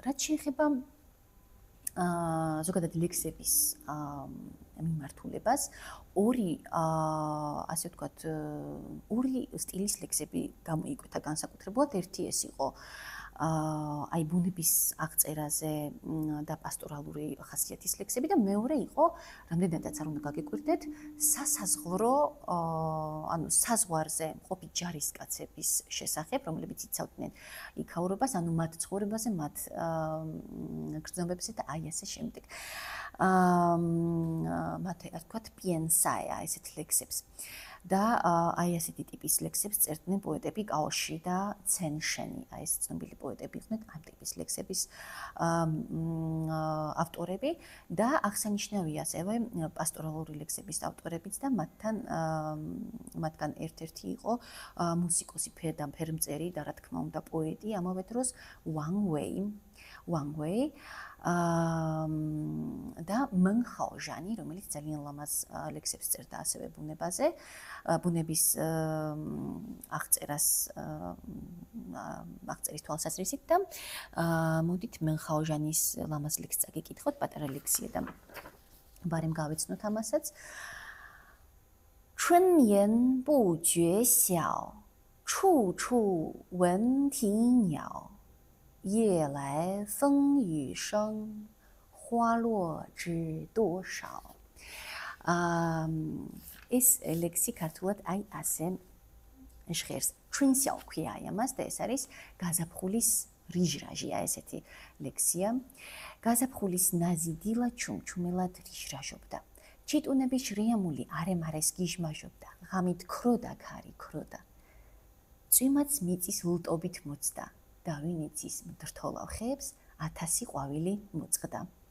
რაც შეეხება ზოგადად ლექსების მიმართულებას, ასე ვთქვათ, ორი სტილის ლექსები გამოიკვეთა განსაკუთრებულად. ერთი ეს იყო აი ბუნების აღწერაზე და პასტორალური ხასიათის ლექსები და მეორე იყო, რამდენადაც არ უნდა გაგიკვირდეთ, სასაზღვრო, ანუ საზღვარზე მყოფი ჯარისკაცების შესახებ, რომლებიც იცავდნენ იქაურობას, ანუ მათ ცხოვრებაზე, მათ გრძნობებზე და აი ასე შემდეგ. მათ ასე ვთქვათ, პიენსაია ესეთ ლექსებს. და აი ასეთი ტიპის ლექსებს წერდნენ პოეტები კაოში და ცენშენი. აი ეს ცნობილი პოეტები იყვნენ ამ ტიპის ლექსების ავტორები და აღსანიშნავია ასევე პასტორალური ლექსების ავტორებიც და მათგან ერთ-ერთი იყო მუსიკოსი ფერმწერი და რა თქმა უნდა პოეტი ამავე დროს Wang Wei და Meng Haozhani, რომელიც ძალიან ლამაზ ლექსებს წერდა ასევე ბუნებაზე, ბუნების აღწერის თვალსაზრისით და მოდით Meng Haozhanis ლამაზ ლექსს წაგიკითხოთ, პატარა ლექსია და ბარემ გავეცნოთ ამასაც. 春眠不觉晓，处处闻啼鸟。夜来风雨声，花落知多少. ეს ლექსი ქართულად აი ასე ჟღერს. ჩვენსა ქვია ამას და ეს არის გაზაფხულის რიჟრაჟია ესეთი ლექსია. გაზაფხულის ნაზი დილა ჩუმჩუმელად რიჟრაჟობდა. ჩიტუნების შრიამული არემარეს გიჟმაჟობდა. ღამით ქროდა ქარი ქროდა. წვიმაც მიწის ულტობით მოცდა. და ვინ იცის მდრთოლავ ხეებს 1000 ყვავილი მოწყდა.